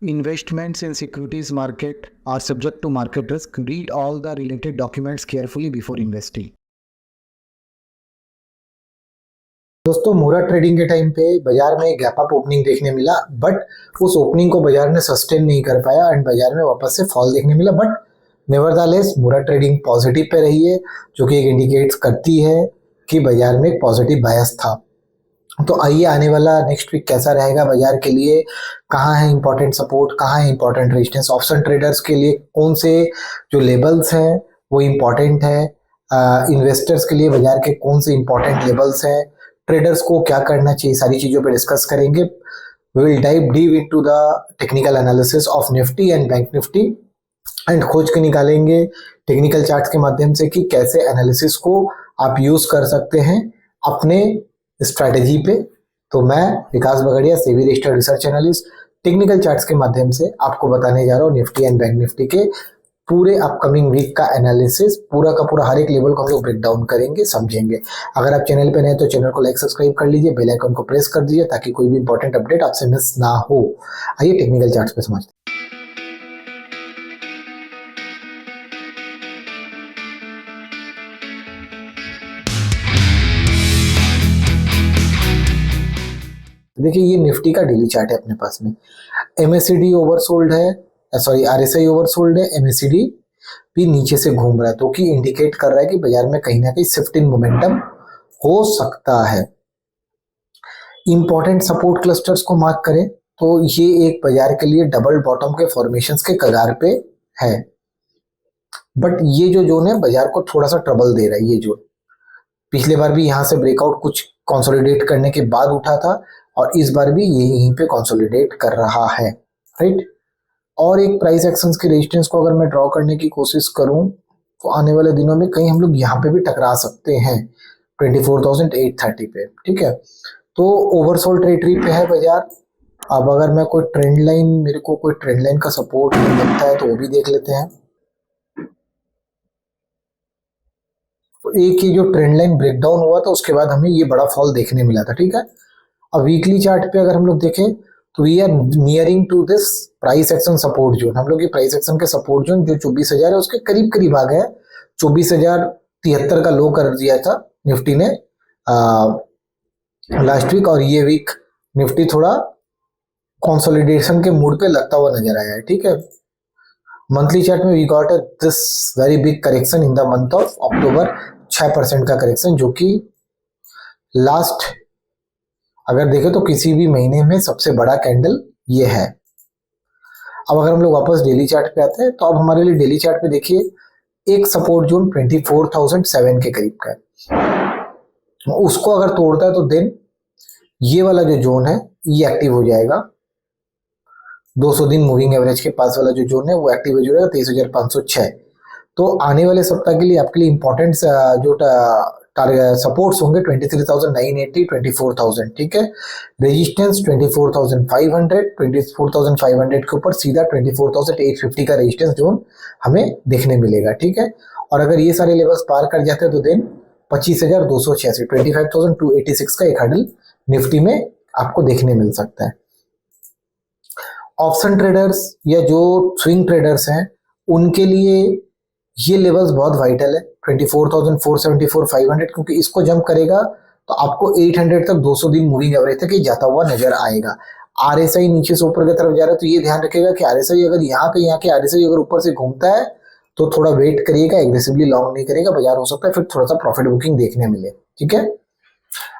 Investments in securities market are subject to market risk. Read all the related documents carefully before investing. दोस्तों, मुहूर्त trading के time पे बाजार में gap up opening देखने मिला, बट उस ओपनिंग को बाजार ने सस्टेन नहीं कर पाया एंड बाजार में वापस से फॉल देखने मिला। बट नेवरदलेस मुहूर्त ट्रेडिंग पॉजिटिव पे रही है, जो कि एक इंडिकेट्स करती है कि बाजार में एक पॉजिटिव बायस था। तो आइए, आने वाला नेक्स्ट वीक कैसा रहेगा बाजार के लिए, कहाँ है इंपॉर्टेंट सपोर्ट, कहाँ है इंपॉर्टेंट रेजिस्टेंस, ऑप्शन ट्रेडर्स के लिए कौन से जो लेवल्स हैं वो इम्पॉर्टेंट है, इन्वेस्टर्स के लिए बाजार के कौन से इंपॉर्टेंट लेवल्स हैं, ट्रेडर्स को क्या करना चाहिए, सारी चीज़ों पे डिस्कस करेंगे। We will dive deep into the technical analysis of Nifty and bank Nifty and खोज के निकालेंगे टेक्निकल चार्ट्स के माध्यम से कि कैसे एनालिसिस को आप यूज कर सकते हैं अपने स्ट्रैटेजी पे। तो मैं Vikas Bagaria, SEBI registered research analyst, technical charts के माध्यम से आपको बताने जा रहा हूँ निफ्टी एंड बैंक निफ्टी के पूरे अपकमिंग वीक का एनालिसिस, पूरा का पूरा हर एक लेवल को हम लोग ब्रेक डाउन करेंगे, समझेंगे। अगर आप चैनल पे नए तो चैनल को लाइक सब्सक्राइब कर लीजिए, बेल आइकन को प्रेस कर दीजिए ताकि कोई भी इंपॉर्टेंट अपडेट आपसे मिस ना हो। आइए टेक्निकल चार्ट्स पे समझते हैं। देखिए, ये निफ्टी का डेली चार्ट है अपने पास में। एमएससीडी ओवरसोल्ड है, सॉरी आरएसआई ओवरसोल्ड है, एमएससीडी भी नीचे से घूम रहा है, तो कि इंडिकेट कर रहा है कि बाजार में कहीं ना कहीं शिफ्ट इन मोमेंटम हो सकता है। इंपॉर्टेंट सपोर्ट क्लस्टर्स को मार्क करें तो ये एक बाजार के लिए डबल बॉटम के फॉर्मेशंस के कगार पे है, बट ये जो जोन है बाजार को थोड़ा सा ट्रबल दे रहा है। ये जोन पिछले बार भी यहाँ से ब्रेकआउट कुछ कंसोलिडेट करने के बाद उठा था और इस बार भी ये यहीं पे कंसोलिडेट कर रहा है, राइट। और एक प्राइस एक्शंस के रेजिस्टेंस को अगर मैं ड्रॉ करने की कोशिश करूं तो आने वाले दिनों में कहीं हम लोग यहाँ पे भी टकरा सकते हैं 24,830 पे, ठीक है। तो ओवरसोल्ड टेरिटरी पे है बाजार। अब अगर मैं कोई ट्रेंड लाइन, मेरे को कोई ट्रेंड लाइन का सपोर्ट लगता है तो वो भी देख लेते हैं। एक ये जो ट्रेंड लाइन ब्रेकडाउन हुआ था उसके बाद हमें ये बड़ा फॉल देखने मिला था, ठीक है। अब वीकली चार्ट पे अगर हम लोग देखें तो we are nearing to this price action support zone. हम लोग ये प्राइस एक्शन के सपोर्ट जोन जो 24,000 है उसके करीब करीब आ गए। 24,073 का लो कर दिया था निफ्टी ने लास्ट वीक, और ये वीक निफ्टी थोड़ा कंसोलिडेशन के मूड पे लगता हुआ नजर आया है, ठीक है। मंथली चार्ट में we got this very big correction in the month of October, 6% का करेक्शन, जो कि लास्ट अगर देखें तो किसी भी महीने में सबसे बड़ा कैंडल ये है। अब अगर हम लोग वापस डेली चार्ट पे आते हैं तो अब हमारे लिए डेली चार्ट पे देखिए एक सपोर्ट जोन 24,007 के करीब का है। उसको अगर तोड़ता है तो देन ये वाला जो जोन है ये एक्टिव हो जाएगा। 200 दिन मूविंग एवरेज के पास वाला जो जोन है वो एक्टिव हो जाएगा 23,506। तो आने वाले सप्ताह के लिए आपके लिए इंपॉर्टेंट जो सपोर्ट्स होंगे 23,980, 24,000, ठीक है। रेजिस्टेंस 24,500, 24,500 के ऊपर सीधा 24,850 का रेजिस्टेंस जोन हमें देखने मिलेगा, ठीक है। और अगर ये सारे लेवल्स पार कर जाते हैं तो देन 25,286, 25,286 का एक हर्डल निफ्टी में आपको देखने मिल सकता है। ऑप्शन ट्रेडर्स या जो स्विंग ट्रेडर्स हैं उनके लिए ये लेवल्स बहुत वाइटल है, 24,474, 500, क्योंकि इसको जंप करेगा तो आपको 800 तक 200 दिन मूविंग एवरेज तक ये जाता हुआ नजर आएगा। आरएसआई नीचे से ऊपर की तरफ जा रहा है तो ये ध्यान रखेगा कि आरएसआई अगर यहाँ के आरएसआई अगर ऊपर से घूमता है तो थोड़ा वेट करिएगा, एग्रेसिवली लॉन्ग नहीं करेगा, बाजार हो सकता है फिर थोड़ा सा प्रॉफिट बुकिंग देखने मिले, ठीक है।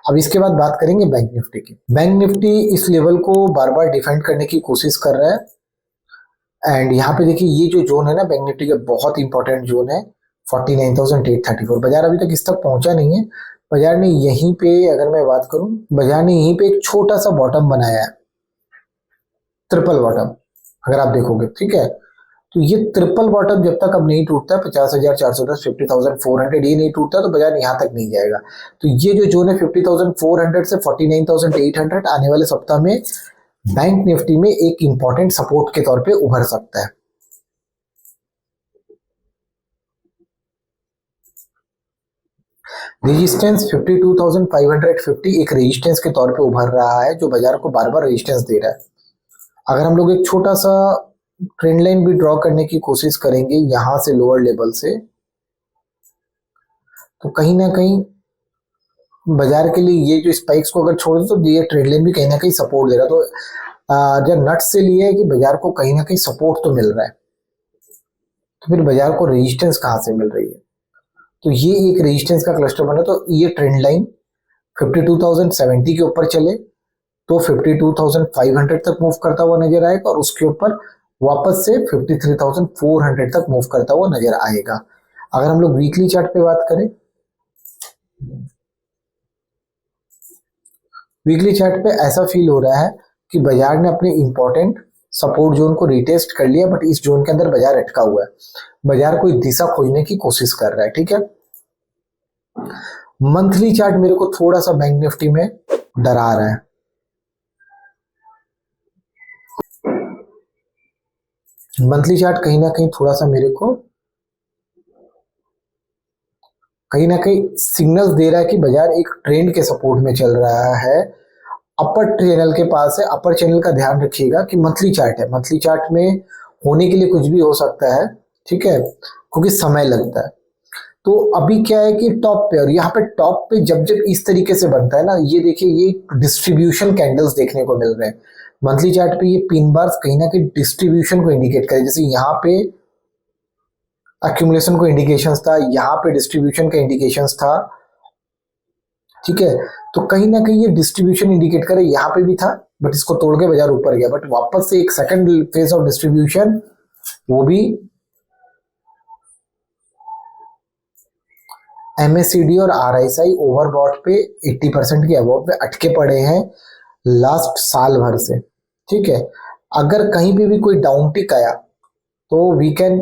अब इसके बाद बात करेंगे बैंक निफ्टी की। बैंक निफ्टी इस लेवल को बार बार डिफेंड करने की कोशिश कर रहा है एंड यहाँ पे देखिए ये जो जोन है ना बैंक निफ्टी का बहुत इंपॉर्टेंट जोन है 49,834। बाजार अभी तक इस तक पहुंचा नहीं है। बाजार ने यहीं पे, अगर मैं बात करूं, बाजार ने यहीं पे एक छोटा सा बॉटम बनाया है, ट्रिपल बॉटम अगर आप देखोगे, ठीक है। तो ये ट्रिपल बॉटम जब तक अब नहीं टूटता 50,410, 50,400 ये नहीं टूटता तो बाजार यहाँ तक नहीं जाएगा। तो ये जो जोन है 50,400 से 49,800 आने वाले सप्ताह में बैंक निफ्टी में एक इंपॉर्टेंट सपोर्ट के तौर पे उभर सकता है। रेजिस्टेंस 52,550 एक रेजिस्टेंस के तौर पे उभर रहा है जो बाजार को बार बार रेजिस्टेंस दे रहा है। अगर हम लोग एक छोटा सा ट्रेंड लाइन भी ड्रॉ करने की कोशिश करेंगे यहां से लोअर लेवल से, तो कहीं ना कहीं बाजार के लिए ये जो स्पाइक्स को अगर छोड़ दो तो ये ट्रेंड लाइन भी कहीं ना कहीं सपोर्ट दे रहा है। तो जो नट्स से लिए है कि बाजार को कहीं ना कहीं सपोर्ट तो मिल रहा है, तो फिर बाजार को रेजिस्टेंस कहाँ से मिल रही है? तो ये एक रेजिस्टेंस का क्लस्टर बना, तो ये ट्रेंड लाइन 52,070 के ऊपर चले तो 52,500 तक मूव करता हुआ नजर आएगा और उसके ऊपर वापस से 53,400 तक मूव करता हुआ नजर आएगा। अगर हम लोग वीकली चार्ट पे बात करें, वीकली चार्ट पे ऐसा फील हो रहा है कि बाजार ने अपने इंपॉर्टेंट सपोर्ट जोन को रिटेस्ट कर लिया, बट इस जोन के अंदर बाजार अटका हुआ है। बाजार कोई दिशा खोजने की कोशिश कर रहा है, ठीक है। मंथली चार्ट मेरे को थोड़ा सा बैंक निफ्टी में डरा रहा है। मंथली चार्ट कहीं ना कहीं थोड़ा सा मेरे को कहीं ना कहीं सिग्नल्स दे रहा है कि बाजार एक ट्रेंड के सपोर्ट में चल रहा है, अपर चैनल के पास है। अपर चैनल का ध्यान रखिएगा कि मंथली चार्ट है, मंथली चार्ट में होने के लिए कुछ भी हो सकता है, ठीक है, क्योंकि समय लगता है। तो अभी क्या है कि टॉप पे, और यहाँ पे टॉप पे जब जब इस तरीके से बनता है ना, ये देखिए ये डिस्ट्रीब्यूशन कैंडल्स देखने को मिल रहे हैं मंथली चार्ट पे। ये पिन बार्स कहीं ना कहीं डिस्ट्रीब्यूशन को इंडिकेट करे, जैसे यहाँ पे एक्यूमुलेशन को इंडिकेशंस था, यहाँ पे डिस्ट्रीब्यूशन का इंडिकेशंस था, ठीक है। तो कहीं ना कहीं ये डिस्ट्रीब्यूशन इंडिकेट करे, यहाँ पे भी था बट इसको तोड़ के बाजार ऊपर गया, बट वापस से एक सेकंड फेज ऑफ डिस्ट्रीब्यूशन, वो भी MACD और RSI ओवरबॉट पे 80% के अबव पे अटके पड़े हैं लास्ट साल भर से, ठीक है। अगर कहीं पे भी कोई डाउन टिक आया तो we can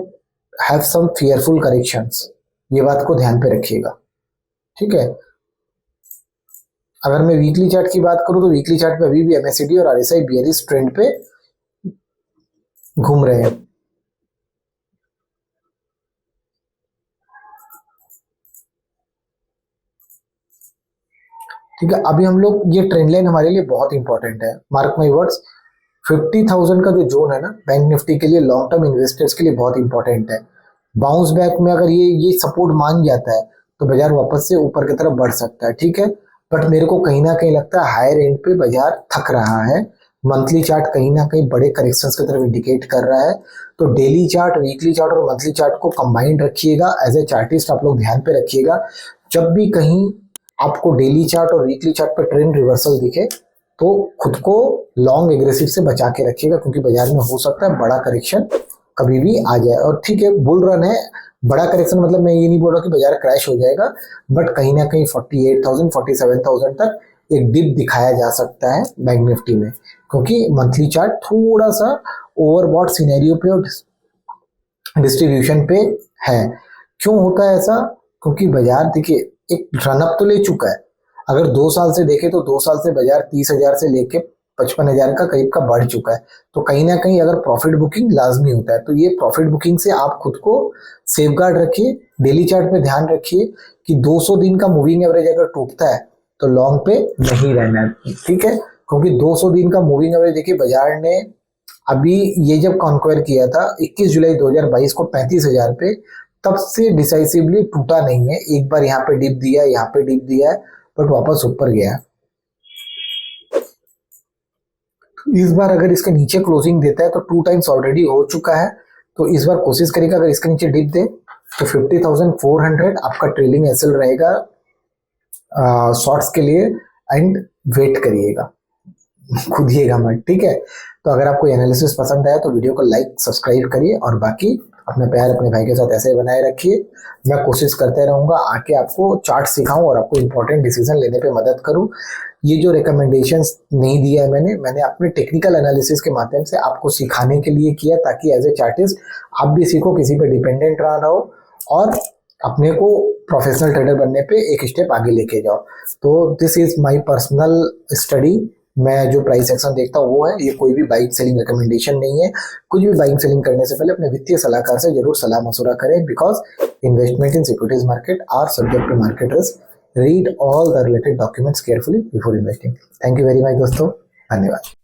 have some fearful corrections, ये बात को ध्यान पे रखिएगा, ठीक है। अगर मैं वीकली चार्ट की बात करूं तो वीकली चार्ट पे अभी भी MACD और RSI बियरिश ट्रेंड पे घूम रहे हैं। ठीक है, अभी हम लोग ये ट्रेंड लाइन हमारे लिए बहुत इंपॉर्टेंट है, मार्क माई वर्ड्स। 50,000 का जो जोन है ना बैंक निफ्टी के लिए, लॉन्ग टर्म इन्वेस्टर्स के लिए बहुत इंपॉर्टेंट है। बाउंस बैक में अगर ये सपोर्ट मान जाता है तो बाजार वापस से ऊपर की तरफ बढ़ सकता है, ठीक है। बट मेरे को कहीं ना कहीं लगता है हायर एंड पे बाजार थक रहा है। मंथली चार्ट कहीं ना कहीं बड़े करेक्शंस की तरफ इंडिकेट कर रहा है। तो डेली चार्ट, वीकली चार्ट और मंथली चार्ट को कंबाइंड रखिएगा। एज ए चार्टिस्ट आप लोग ध्यान पे रखिएगा, जब भी कहीं आपको डेली चार्ट और वीकली चार्ट पर ट्रेंड रिवर्सल दिखे तो खुद को लॉन्ग एग्रेसिव से बचा के रखिएगा, क्योंकि बाजार में हो सकता है बड़ा करेक्शन कभी भी आ जाए। और ठीक है, बुल रन है, बड़ा करेक्शन मतलब मैं ये नहीं बोल रहा कि बाजार क्रैश हो जाएगा, बट कहीं ना कहीं 48,000 47,000 तक एक डिप दिखाया जा सकता है बैंक निफ्टी में, क्योंकि मंथली चार्ट थोड़ा सा ओवरबॉट सिनेरियो पे और डिस्ट्रीब्यूशन पे है। क्यों होता है ऐसा? क्योंकि बाजार देखिए एक रनअप तो ले चुका है। अगर 2 साल से देखें तो 2 साल से बाजार 30,000 से लेके 55,000 का करीब का बढ़ चुका है। तो कहीं ना कहीं अगर प्रॉफिट बुकिंग लाजमी होता है, तो ये प्रॉफिट बुकिंग से आप खुद को सेफगार्ड रखिए। डेली चार्ट पे ध्यान रखिए कि 200 दिन का मूविंग एवरेज अगर टूटता है तो लॉन्ग पे नहीं रहना है, ठीक है। क्योंकि 200 दिन का मूविंग एवरेज देखिए बाजार ने अभी ये जब कॉन्क्वायर किया था 21 जुलाई 2022 को 35,000 पे, तब से डिसाइसिवली टूटा नहीं है। एक बार यहाँ पे डिप दिया, यहाँ पे डिप दिया है, बट वापस ऊपर गया। इस बार अगर इसके नीचे क्लोजिंग देता है तो 2 टाइम्स ऑलरेडी हो चुका है, तो इस बार कोशिश करेगा अगर इसके नीचे डिप दे तो 50,400 आपका ट्रेलिंग एसएल रहेगा शॉर्ट्स के लिए, एंड वेट करिएगा, खुदिएगा मत, ठीक है। तो अगर आपको एनालिसिस पसंद आया तो वीडियो को लाइक सब्सक्राइब करिए, और बाकी अपना प्यार अपने भाई के साथ ऐसे बनाए रखिए। मैं कोशिश करते रहूँगा आके आपको चार्ट सिखाऊं और आपको इंपॉर्टेंट डिसीजन लेने पे मदद करूं। ये जो रिकमेंडेशंस नहीं दिया है मैंने अपने टेक्निकल एनालिसिस के माध्यम से आपको सिखाने के लिए किया, ताकि एज ए चार्टिस्ट आप भी सीखो, किसी पे डिपेंडेंट ना रहो और अपने को प्रोफेशनल ट्रेडर बनने पे एक स्टेप आगे लेके जाओ। तो this is my personal study. मैं जो प्राइस एक्शन देखता हूँ वो है, ये कोई भी बाइंग सेलिंग रिकमेंडेशन नहीं है। कुछ भी बाइंग सेलिंग करने से पहले अपने वित्तीय सलाहकार से जरूर सलाह मशवरा करें, because investment in securities market are subject to market risk. Read all the related documents carefully before investing. Thank you very much दोस्तों, धन्यवाद।